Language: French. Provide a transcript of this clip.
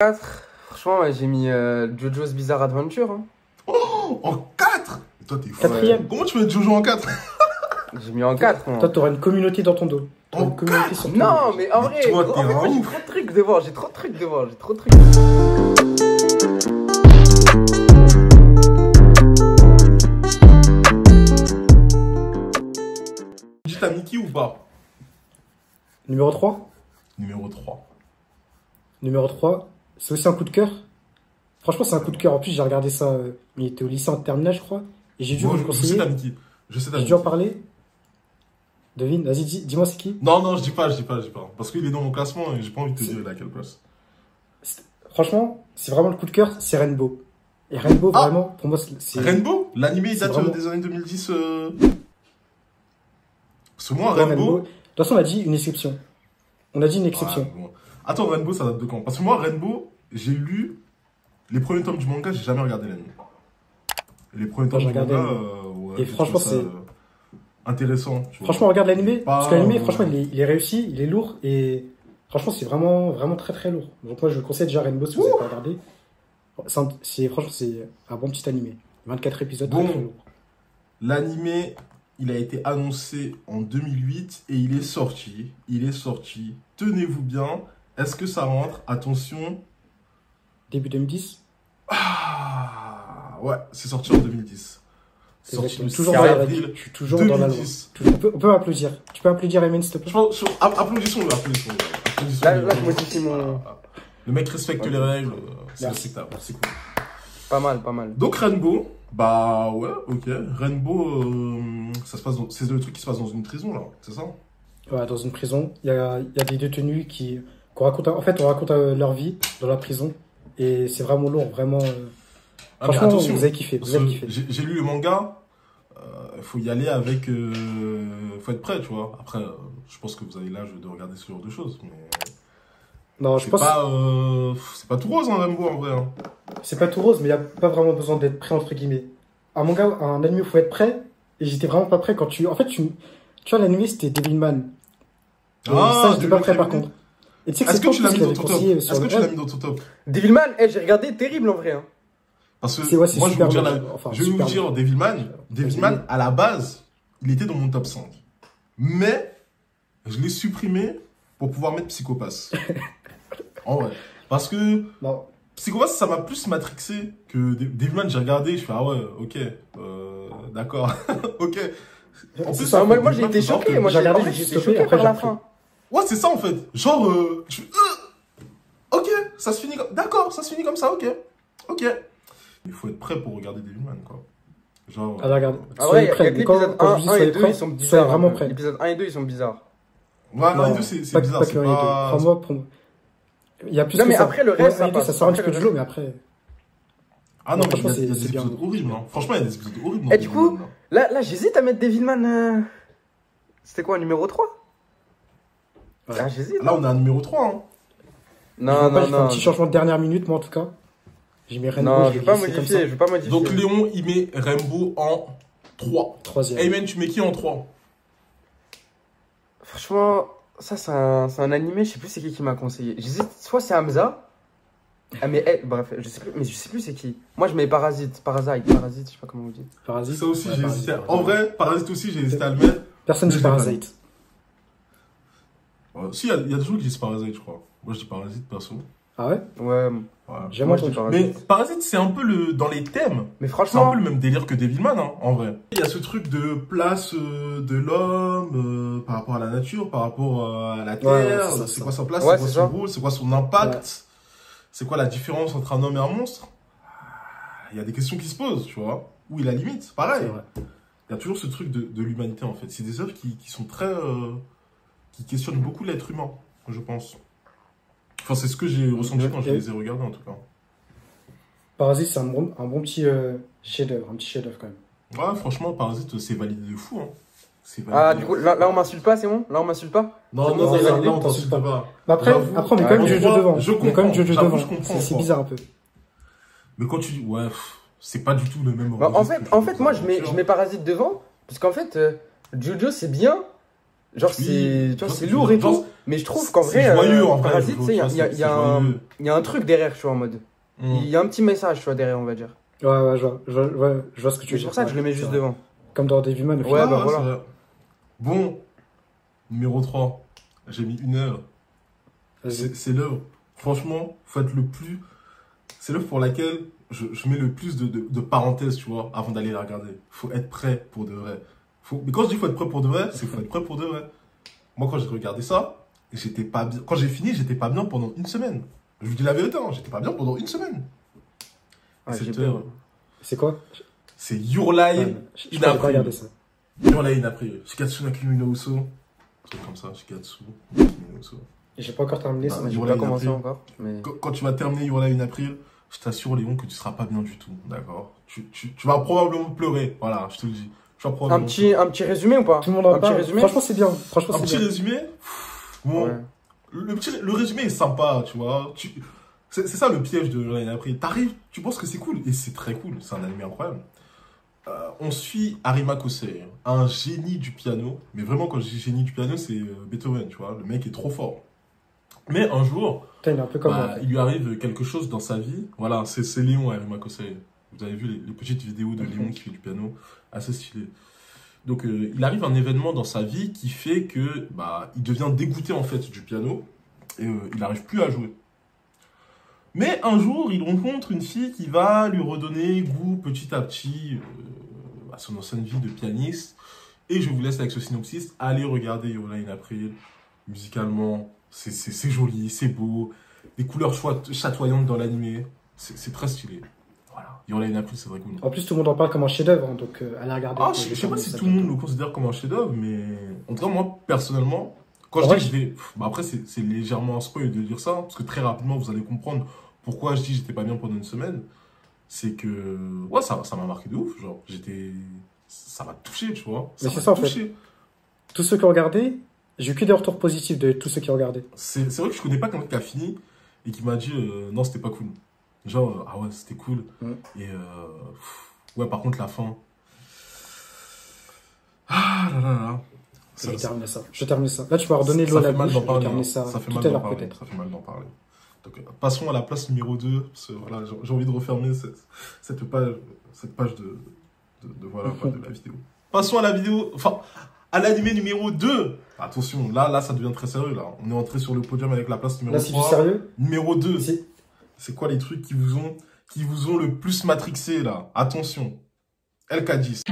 4. Franchement, ouais, j'ai mis JoJo's Bizarre Adventure. Hein. Oh, en 4. Toi, t'es fou. Quatrième. Comment tu mets Jojo en 4? J'ai mis en 4. Moi. Toi, t'auras une communauté dans ton dos. En Une communauté sur ton dos. Non, mais en vrai, toi, gros, t'es en fait, moi, un j'ai ouf. trop de trucs devant. J'ai trop de trucs devant. J'ai trop de trucs. Tu dis t'as Mickey ou pas? Numéro 3. Numéro 3. Numéro 3, c'est aussi un coup de cœur. Franchement, c'est un coup de cœur. En plus, j'ai regardé ça. Il était au lycée en terminale, je crois. Et j'ai dû vous le Je sais conseiller. t'as Mickey. Je sais t'as J'ai dû en parler. Devine, vas-y, dis-moi c'est qui. Non, je dis pas. Parce qu'il est dans mon classement et j'ai pas envie de te dire il est à quelle place. Franchement, c'est vraiment le coup de cœur, c'est Rainbow. Et Rainbow, vraiment, pour moi, c'est. Rainbow? L'animé, il date vraiment... des années 2010. Parce que moi, Ouais, Rainbow... De toute façon, on a dit une exception. On a dit une exception. Ouais, bon. Attends, Rainbow, ça date de quand? Parce que moi, Rainbow, j'ai lu les premiers tomes du manga, j'ai jamais regardé l'anime. Les premiers tomes du manga, et franchement, c'est intéressant. Tu vois. Franchement, regarde l'animé. Parce que l'animé, franchement, ouais. il est réussi, il est lourd. Et franchement, c'est vraiment très très lourd. Donc, moi, je conseille déjà Rainbow si vous n'avez pas regardé. Franchement, c'est un bon petit animé. 24 épisodes, Bon. très, très lourd. L'animé, il a été annoncé en 2008 et il est sorti. Tenez-vous bien. Est-ce que ça rentre? Attention. Début 2010. Ah, ouais, c'est sorti en 2010. C'est sorti le 6 toujours dans la avril Je suis toujours dans la loi. 2010. On peut applaudir. Tu peux applaudir Emen, s'il te plaît? Applaudissons-le. Là, je modifie mon. Le mec respecte les règles, c'est Merci. respectable, c'est cool. Pas mal. Donc Rainbow, bah ouais, ok. Rainbow, c'est le truc qui se passe dans une prison là, c'est ça? Ouais, dans une prison. Il y a des détenus qu'on raconte. En fait, on raconte leur vie dans la prison. Et c'est vraiment lourd, vraiment. Ah, mais Franchement, attention, vous avez kiffé. J'ai lu le manga, faut y aller avec. Faut être prêt, tu vois. Après, je pense que vous avez l'âge de regarder ce genre de choses. Mais Non, je pense. C'est pas tout rose, hein, Rainbow en vrai. Hein. C'est pas tout rose, mais il n'y a pas vraiment besoin d'être prêt, entre guillemets. Un manga, un anime, il faut être prêt. Et j'étais vraiment pas prêt quand tu. En fait, tu vois, l'anime, c'était Devilman. Et ça, j'étais pas prêt par contre. Et tu sais que Est-ce que tu l'as mis dans ton top? Est-ce que tu l'as mis dans ton top? Devilman, j'ai regardé, terrible en vrai. Hein. Parce que moi, je vais vous dire, Devilman, à la base, il était dans mon top 5. Mais, je l'ai supprimé pour pouvoir mettre Psychopass. En vrai. Parce que Psychopass, ça m'a plus matrixé que Devilman. J'ai regardé, je fais, ah ouais, ok, d'accord, ok. En plus, moi j'ai été choqué. Moi j'ai regardé, j'étais choqué par la fin. Ouais, c'est ça en fait. Genre, ok, ça se finit comme. D'accord, ça se finit comme ça, ok. Il faut être prêt pour regarder Devilman, quoi. Genre. Ah, regarde. Ah ouais, prêt. l'épisode 1 et 2, ils sont bizarres. Vraiment prêt. L'épisode 1 et 2, ils sont bizarres. Ouais, 1 et 2, c'est bizarre. C'est pas. Crois-moi, il y a plus non, que mais ça. après, le reste, ça sort un petit peu du lot, mais après. Ah non, franchement, il y a des bien. épisodes horribles. Hein. Franchement, il y a des épisodes horribles. Et du coup, là j'hésite à mettre Devilman. C'était quoi, numéro 3? Ouais. Ah, j'hésite. Là, on est à numéro 3. Hein. Non. Un petit changement de dernière minute, moi en tout cas. J'ai mis Rainbow. Non, je vais pas modifier. Donc, Léon, il met Rainbow en 3. Troisième. Ayman, tu mets qui en 3? Franchement, ça, c'est un animé, je sais plus c'est qui m'a conseillé. J'hésite, soit c'est Hamza. Ah, mais bref, je sais plus c'est qui. Moi, je mets Parasite, je sais pas comment vous dites. Parasite. Ça aussi, j'ai hésité. En vrai, Parasite aussi, j'ai hésité à le mettre. Personne dit Parasite. Si, il y a des gens qui disent Parasite, je crois. Moi, je dis Parasite, perso. Ah ouais? Ouais. J'aime entendu. Mais Parasite, c'est un peu dans les thèmes. Mais C'est franchement. un peu le même délire que Devilman, hein, en vrai. Il y a ce truc de place de l'homme par rapport à la nature, par rapport à la terre. C'est quoi sa place, c'est quoi son rôle, c'est quoi son impact, c'est quoi la différence entre un homme et un monstre. Il y a des questions qui se posent, tu vois. Où est la limite, pareil. Il y a toujours ce truc de l'humanité, en fait. C'est des œuvres qui sont très... qui questionnent beaucoup l'être humain, je pense. Enfin, c'est ce que j'ai ressenti quand je les ai regardés, en tout cas. Parasite, c'est un bon petit chef-d'œuvre, un petit chef-d'œuvre quand même. Ouais, franchement, Parasite, c'est validé de fou. Hein. Ah, du coup, là on m'insulte pas, c'est bon? Là on m'insulte pas? Non, on t'insulte pas. Après, on met quand même Jojo devant. Je comprends, c'est bizarre un peu. Mais quand tu dis, ouais, c'est pas du tout le même. En fait, moi je mets Parasite devant, parce qu'en fait, Jojo c'est bien, Genre, Oui, tu vois, je vois ce c'est que tu lourd veux et dire. tout. Mais je trouve qu'en C'est vrai, joyeux, en vrai. Parasite, tu sais, Tu vois, c'est joyeux. il y a un truc derrière, tu vois, en mode. Il y a un petit message, tu vois, derrière, on va dire. Ouais, je vois ce que tu Mais veux c'est dire. pour ça que je le mets juste devant. Comme dans Devilman, au Ouais, final. bah voilà. c'est vrai. Bon, numéro 3. J'ai mis 1 heure. Vas-y. C'est l'œuvre. Franchement, faut être le plus. C'est l'œuvre pour laquelle je mets le plus de parenthèses, tu vois, avant d'aller la regarder. Faut être prêt pour de vrai. Mais quand je dis faut être prêt pour de vrai, c'est faut être prêt pour de vrai. Moi, quand j'ai regardé ça, j'étais pas bien. Quand j'ai fini, j'étais pas bien pendant une semaine. Je vous dis la vérité, hein, j'étais pas bien pendant une semaine. Ah, j'ai Cette peur. œuvre, C'est quoi? c'est Your Lie Je crois que j'ai pas Inapril. regardé ça. Your Lie Inapril. Shikatsu no Kimi no Uso. Un truc comme ça, Shikatsu no Kimi no Uso. Et j'ai pas encore terminé ça. Ah, J'ai Your Lie pas commencé Inapril. encore. Mais... Quand tu vas terminer Your Lie Inapril, je t'assure, Léon, que tu seras pas bien du tout. D'accord? Tu vas probablement pleurer. Voilà, je te le dis. Tu vas probablement un petit résumé ou pas? Tout le monde en Un petit parle. résumé? Franchement, c'est bien. Franchement, Un c'est petit bien. résumé. Bon, Ouais. le résumé est sympa, tu vois. C'est ça le piège de l'année après. T'arrives, tu penses que c'est cool, et c'est très cool, c'est un anime incroyable. On suit Arima Kosei, un génie du piano, mais vraiment quand je dis génie du piano, c'est Beethoven, tu vois, le mec est trop fort. Mais un jour, Putain, il est un peu comme moi. il lui arrive quelque chose dans sa vie, voilà, c'est Léon Arima Kosei. Vous avez vu les petites vidéos de Léon qui fait du piano, assez stylé. Donc il arrive un événement dans sa vie qui fait que il devient dégoûté en fait du piano et il n'arrive plus à jouer. Mais un jour, il rencontre une fille qui va lui redonner goût petit à petit à son ancienne vie de pianiste. Et je vous laisse avec ce synopsis. Allez regarder Your Lie Inapril. Musicalement, c'est joli, c'est beau. Des couleurs chatoyantes dans l'animé. C'est très stylé. Voilà. Your Lie Inapril, c'est vrai cool. En plus, tout le monde en parle comme un chef-d'œuvre, hein, donc allez regarder. Ah, je sais pas si tout le monde le considère comme un chef-d'œuvre, mais en tout cas, moi, personnellement, quand je dis que je vais. Après, c'est légèrement un spoil de dire ça, parce que très rapidement, vous allez comprendre pourquoi je dis que j'étais pas bien pendant une semaine. C'est que. Ouais, ça m'a marqué de ouf. Genre, ça m'a touché, tu vois. Mais c'est m'a ça, en fait. touché. Tous ceux qui ont regardé, j'ai eu que des retours positifs de tous ceux qui ont regardé. C'est vrai que je connais pas quelqu'un qui a fini et qui m'a dit non, c'était pas cool. Genre, ah ouais, c'était cool. Et ouais, par contre, la fin. Ah là là là. Je vais terminer ça. Je termine ça. Là, tu vas redonner l'eau à la bouche. Je vais terminer ça Ça fait tout mal à d'en l'heure, parler. peut-être. Ça fait mal d'en parler. Donc, passons à la place numéro 2. Parce que, voilà, j'ai envie de refermer cette page voilà, de la vidéo. Passons à la vidéo. Enfin, à l'animé numéro 2. Attention, là, ça devient très sérieux. Là. On est entré sur le podium avec la place numéro Là, c'est 3. du sérieux. Numéro 2. Si. C'est quoi les trucs qui vous ont le plus matrixé, là? Attention. LK10.